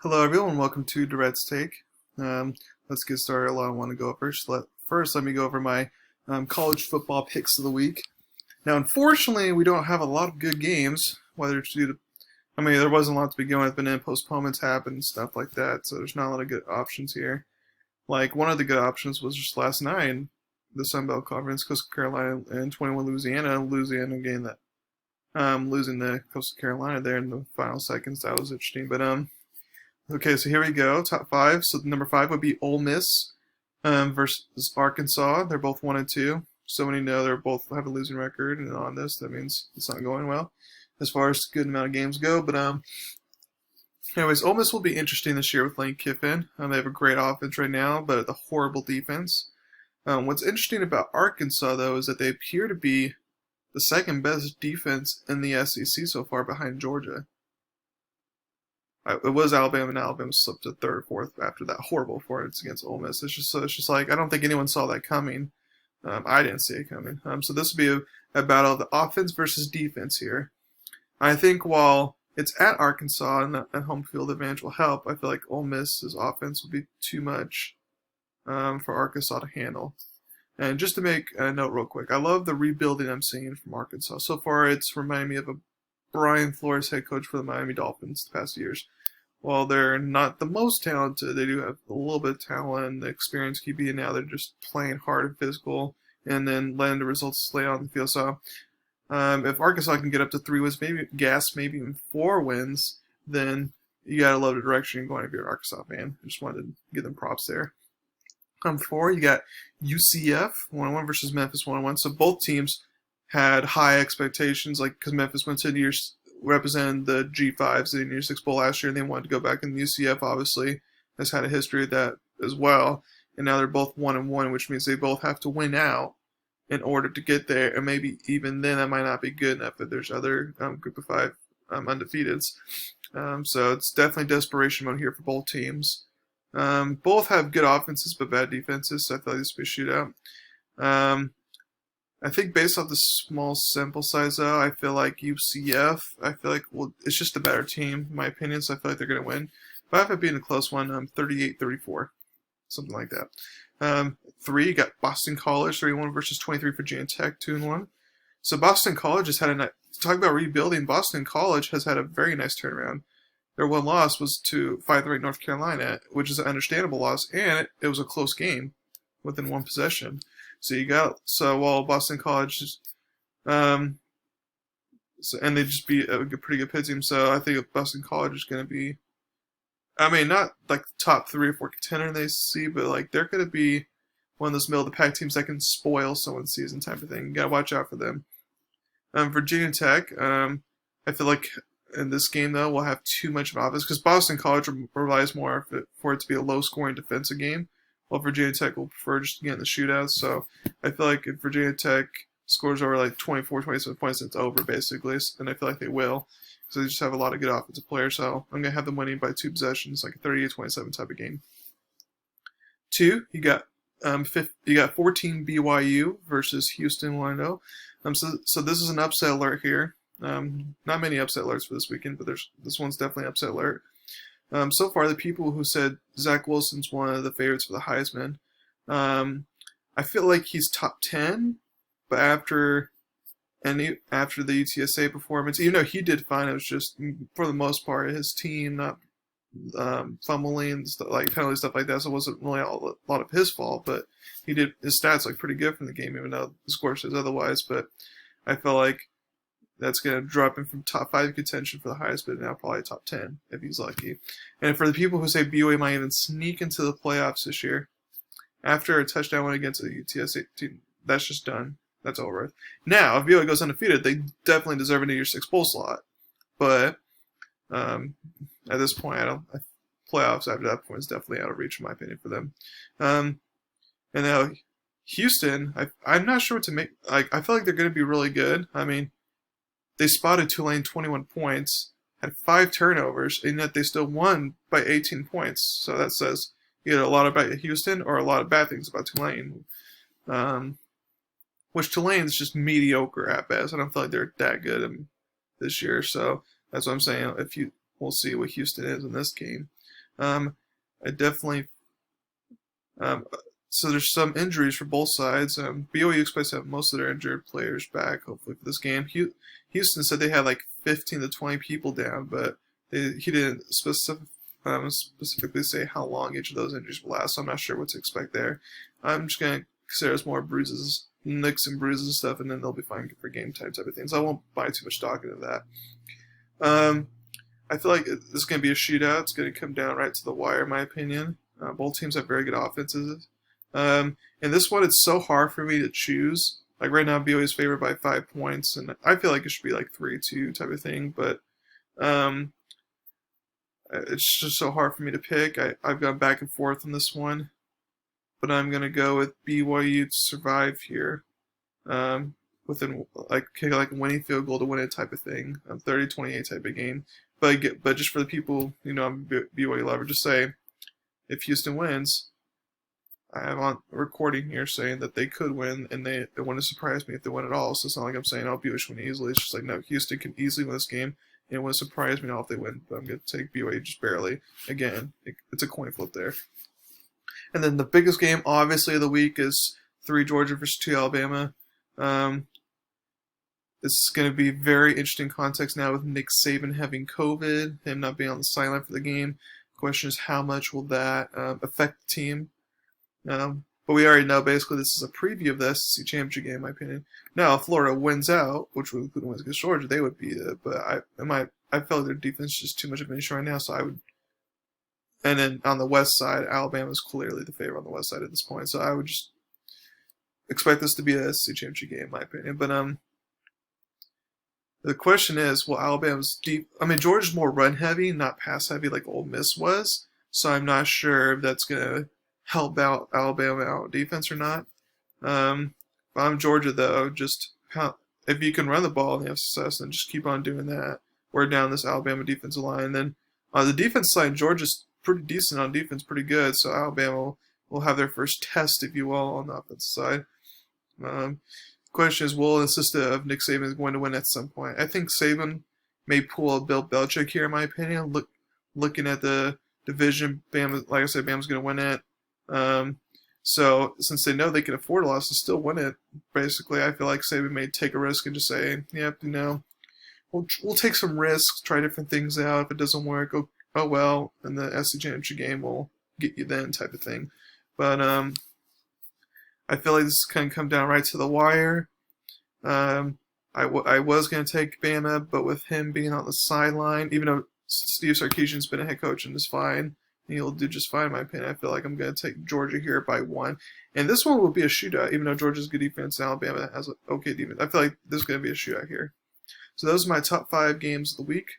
Hello, everyone. Welcome to Durrett's Take. Let's get started. A lot I want to go over. First, let me go over my college football picks of the week. Now, unfortunately, we don't have a lot of good games. Whether it's due to, there wasn't a lot to begin with, but then postponements happened and stuff like that. So there's not a lot of good options here. Like one of the good options was just last night in the Sun Belt Conference, Coastal Carolina and 21 Louisiana. Louisiana game that losing to Coastal Carolina there in the final seconds. That was interesting, but Okay, so here we go. Top five. So number five would be Ole Miss versus Arkansas. They're both 1-2. So many know they're both have a losing record, and on this, that means it's not going well as far as good amount of games go. But anyways, Ole Miss will be interesting this year with Lane Kiffin. They have a great offense right now, but a horrible defense. What's interesting about Arkansas though is that they appear to be the second best defense in the SEC so far, behind Georgia. It was Alabama, and Alabama slipped to third or fourth after that horrible performance against Ole Miss. It's just like I don't think anyone saw that coming. I didn't see it coming. So this would be a battle of the offense versus defense here. I think while it's at Arkansas and that home field advantage will help, I feel like Ole Miss's offense will be too much for Arkansas to handle. And just to make a note real quick, I love the rebuilding I'm seeing from Arkansas. So far, it's reminding me of a Brian Flores head coach for the Miami Dolphins the past years. While they're not the most talented, they do have a little bit of talent and the experience QB, and now they're just playing hard and physical and then letting the results lay on the field. So if Arkansas can get up to 3 wins, maybe even 4 wins, then you gotta love the direction you're going if you're an Arkansas fan. I just wanted to give them props there. 4, you got UCF 1-1 versus Memphis 1-1. So both teams had high expectations, like because Memphis went to the years representing the G5s in the Year 6 Bowl last year, and they wanted to go back. And UCF obviously has had a history of that as well. And now they're both 1-1, which means they both have to win out in order to get there. And maybe even then that might not be good enough if there's other group of 5 undefeateds. So it's definitely desperation mode here for both teams. Both have good offenses but bad defenses, so I feel like this will be a shootout. I think based off the small sample size, though, I feel like UCF, it's just a better team, in my opinion, so I feel like they're going to win. But I have it being a close one, 38-34, something like that. 3, you got Boston College, 31 versus 23 for Virginia Tech, 2-1. So Boston College has had talk about rebuilding, Boston College has had a very nice turnaround. Their one loss was to 5th-ranked North Carolina, which is an understandable loss, and it was a close game within one possession. So while Boston College is, and they just beat a pretty good Pitt team, so I think Boston College is going to be, not like the top 3 or 4 contender they see, but like they're going to be one of those middle of the pack teams that can spoil someone's season type of thing. You got to watch out for them. Virginia Tech, I feel like in this game though we'll have too much of offense because Boston College relies more for it to be a low-scoring defensive game. Well, Virginia Tech will prefer just to get in the shootouts. So I feel like if Virginia Tech scores over like 24, 27 points, it's over basically. And I feel like they will. So they just have a lot of good offensive players. So I'm going to have them winning by 2 possessions, like a 38-27 type of game. 2, you got 14 BYU versus Houston 1-0. So this is an upset alert here. Not many upset alerts for this weekend, but this one's definitely an upset alert. So far, the people who said Zach Wilson's one of the favorites for the Heisman, I feel like he's top 10, but after the UTSA performance, even though he did fine, it was just, for the most part, his team not fumbling, like penalty stuff like that, so it wasn't really a lot of his fault, but his stats look pretty good from the game, even though the score says otherwise, but I feel like that's going to drop him from top 5 contention for the Heisman, now probably top 10 if he's lucky. And for the people who say BYU might even sneak into the playoffs this year, after a touchdown win against the UTSA team, that's just done. That's over. Now, if BYU goes undefeated, they definitely deserve a New Year's 6 bowl slot. But at this point, playoffs after that point is definitely out of reach, in my opinion, for them. And now, Houston, I'm not sure what to make. Like, I feel like they're going to be really good. They spotted Tulane 21 points, had 5 turnovers, and yet they still won by 18 points. So that says either a lot about Houston or a lot of bad things about Tulane. Which Tulane's just mediocre at best. I don't feel like they're that good this year. So that's what I'm saying. we'll see what Houston is in this game. I definitely so there's some injuries for both sides. BYU expects to have most of their injured players back, hopefully, for this game. Houston said they had like 15 to 20 people down, but he didn't specifically say how long each of those injuries will last, so I'm not sure what to expect there. I'm just going to consider it's more bruises, nicks and bruises and stuff, and then they'll be fine for game time type of things. I won't buy too much stock into that. I feel like this is going to be a shootout. It's going to come down right to the wire, in my opinion. Both teams have very good offenses. And this one, it's so hard for me to choose. Like right now, BYU is favored by 5 points, and I feel like it should be like 3-2 type of thing. But it's just so hard for me to pick. I've gone back and forth on this one, but I'm gonna go with BYU to survive here. Within like kick like a winning field goal to win it type of thing. 30-28 type of game. But just for the people, I'm a BYU lover, just say if Houston wins, I have on recording here saying that they could win, and they wouldn't surprise me if they win at all. So it's not like I'm saying, BYU should win easily. It's just like, no, Houston can easily win this game, and it wouldn't surprise me at all if they win. But I'm going to take BYU just barely. Again, it's a coin flip there. And then the biggest game, obviously, of the week is 3 Georgia versus 2 Alabama. This is going to be very interesting context now with Nick Saban having COVID, him not being on the sideline for the game. The question is, how much will that affect the team? But we already know basically this is a preview of the SEC championship game, in my opinion. Now, if Florida wins out, which would include wins against Georgia, they would beat it. But I felt like their defense is just too much of an issue right now, so I would. And then on the west side, Alabama is clearly the favorite on the west side at this point, so I would just expect this to be a SEC championship game, in my opinion. But the question is, will Alabama's Georgia's more run heavy, not pass heavy like Ole Miss was, so I'm not sure if that's gonna help out Alabama out defense or not. If I'm Georgia, though, just if you can run the ball and you have success, then just keep on doing that. Wear down this Alabama defensive line. Then on the defense side, Georgia's pretty decent on defense, pretty good. So Alabama will have their first test, if you will, on the offensive side. Question is, will the system of Nick Saban is going to win at some point? I think Saban may pull a Bill Belichick here, in my opinion. Looking at the division, Bama, like I said, Bama's going to win it. So since they know they can afford a loss and still win it, basically, I feel like Saban may take a risk and just say, "Yep, we'll take some risks, try different things out. If it doesn't work, oh well, and the SEC championship game will get you then," type of thing. But I feel like this can come down right to the wire. I was going to take Bama, but with him being on the sideline, even though Steve Sarkisian's been a head coach and is fine, he'll do just fine, in my opinion. I feel like I'm going to take Georgia here by 1. And this one will be a shootout, even though Georgia's good defense and Alabama has an okay defense. I feel like this is going to be a shootout here. So those are my top 5 games of the week.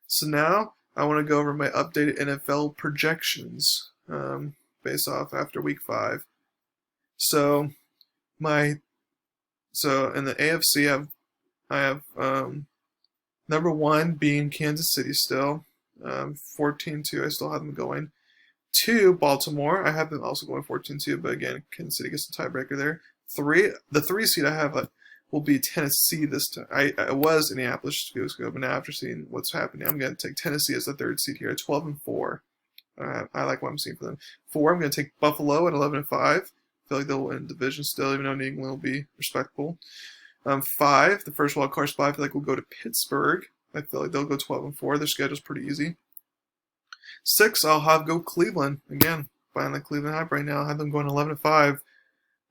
So now I want to go over my updated NFL projections based off after week 5. So in the AFC, I have number 1 being Kansas City still, 14-2. I still have them going. 2, Baltimore. I have them also going 14-2, but again, Kansas City gets the tiebreaker there. 3, the 3 seed I have will be Tennessee this time. I was Indianapolis 2 weeks ago, but now after seeing what's happening, I'm going to take Tennessee as the 3rd seed here, 12-4. I like what I'm seeing for them. 4, I'm going to take Buffalo at 11-5. I feel like they'll win division still, even though New England will be respectable. 5, the first wild card spot, I feel like will go to Pittsburgh. I feel like they'll go 12-4. Their schedule's pretty easy. 6, I'll go Cleveland. Again, buying the Cleveland hype right now. I have them going 11-5.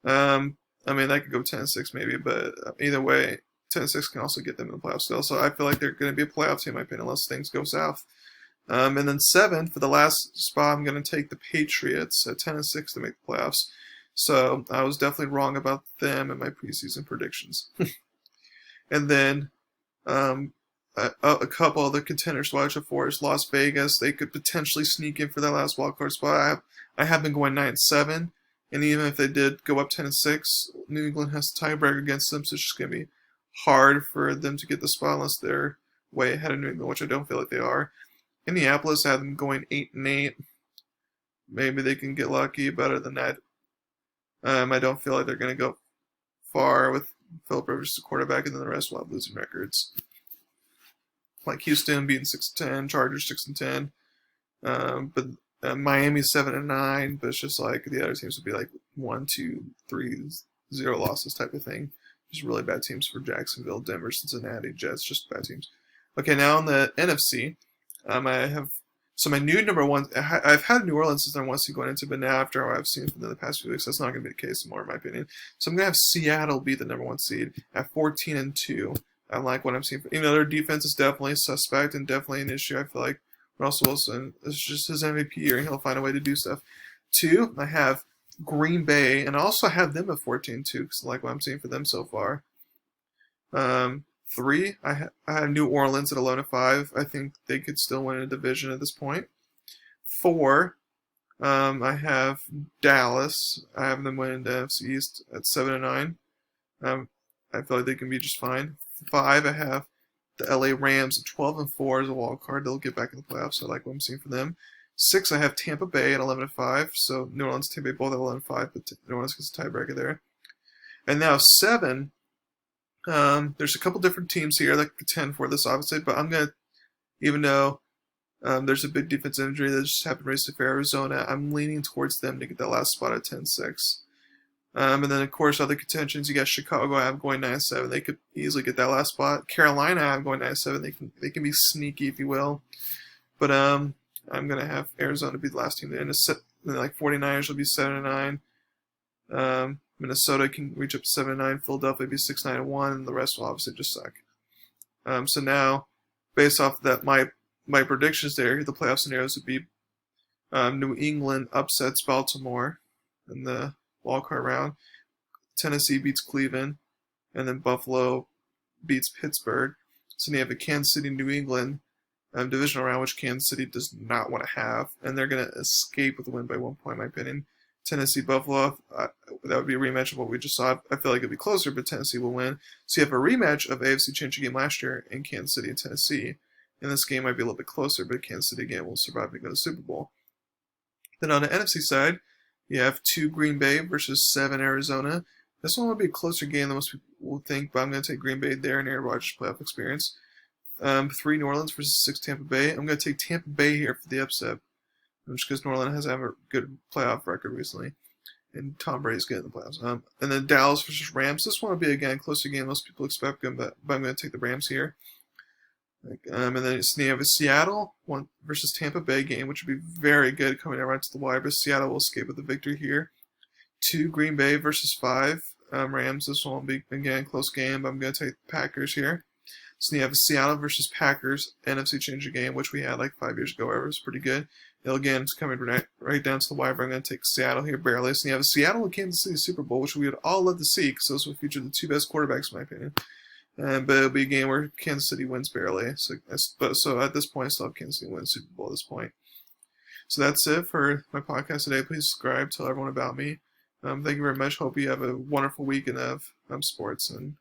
That could go 10-6 maybe, but either way, 10-6 can also get them in the playoffs still. So I feel like they're going to be a playoff team, in my opinion, unless things go south. And then 7, for the last spot, I'm going to take the Patriots at 10-6 to make the playoffs. So I was definitely wrong about them in my preseason predictions. And then a couple other contenders to watch out for is Las Vegas. They could potentially sneak in for that last wildcard spot. I have been going 9-7, and even if they did go up 10-6, New England has a tiebreaker against them, so it's just going to be hard for them to get the spot unless they're way ahead of New England, which I don't feel like they are. Indianapolis, I have them going 8-8. Maybe they can get lucky. Better than that, I don't feel like they're going to go far with Philip Rivers as the quarterback, and then the rest will have losing records. like Houston beating 6-10, Chargers 6-10. But Miami's 7-9. But it's just like the other teams would be like 1, 2, 3, 0 losses type of thing. Just really bad teams for Jacksonville, Denver, Cincinnati, Jets. Just bad teams. Okay, now on the NFC, I have. So my new number one, I've had New Orleans as number one seed going into, but now after what I've seen from the past few weeks, that's not going to be the case anymore, in my opinion. So I'm going to have Seattle be the number one seed at 14-2. I like what I'm seeing. You know, their defense is definitely suspect and definitely an issue. I feel like Russell Wilson is just his MVP year, and he'll find a way to do stuff. 2, I have Green Bay, and I also have them at 14-2 because I like what I'm seeing for them so far. 3, I have New Orleans at 11-5. I think they could still win a division at this point. 4, I have Dallas. I have them winning the NFC East at 7-9. I feel like they can be just fine. 5, I have the LA Rams at 12-4 as a wild card. They'll get back in the playoffs. So I like what I'm seeing for them. 6, I have Tampa Bay at 11-5. So New Orleans, Tampa Bay both at 11-5, but New Orleans gets a tiebreaker there. And now 7. There's a couple different teams here that contend for this, obviously, but I'm going to, even though there's a big defense injury that just happened recently for Arizona, I'm leaning towards them to get that last spot at 10-6. And then, of course, other contentions, you got Chicago, I have going 9-7. They could easily get that last spot. Carolina, I have going 9-7. They can be sneaky, if you will. But I'm going to have Arizona be the last team to end. Like 49ers will be 7-9. Minnesota can reach up to 7-9. Philadelphia will be 6-9-1, and the rest will obviously just suck. So now, based off that, my predictions there, the playoff scenarios would be New England upsets Baltimore in the wildcard round. Tennessee beats Cleveland, and then Buffalo beats Pittsburgh. So you have a Kansas City, New England divisional round, which Kansas City does not want to have, and they're going to escape with a win by 1 point, in my opinion. Tennessee, Buffalo, that would be a rematch of what we just saw. I feel like it'd be closer, but Tennessee will win. So you have a rematch of AFC Championship game last year in Kansas City and Tennessee. And this game might be a little bit closer, but Kansas City again will survive and go to the Super Bowl. Then on the NFC side, you have 2 Green Bay versus 7 Arizona. This one will be a closer game than most people will think, but I'm going to take Green Bay there in Aaron Rodgers' playoff experience. 3 New Orleans versus 6 Tampa Bay. I'm going to take Tampa Bay here for the upset. Just because New Orleans has had a good playoff record recently, and Tom Brady's getting the playoffs. And then Dallas versus Rams. This one will be, again, a closer game most people expect, but I'm going to take the Rams here. And then you have a Seattle versus Tampa Bay game, which would be very good coming right to the wire, but Seattle will escape with a victory here. 2 Green Bay versus 5 Rams. This one will be, again, a close game, but I'm going to take the Packers here. So you have a Seattle versus Packers NFC Championship game, which we had like 5 years ago, where it was pretty good. Again, it's coming right down to the wire, but I'm going to take Seattle here barely. So you have a Seattle and Kansas City Super Bowl, which we would all love to see, because those would feature the 2 best quarterbacks, in my opinion. But it'll be a game where Kansas City wins barely. So at this point, I still have Kansas City win the Super Bowl at this point. So that's it for my podcast today. Please subscribe, tell everyone about me. Thank you very much. Hope you have a wonderful weekend of sports, and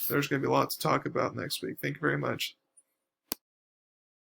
there's going to be a lot to talk about next week. Thank you very much.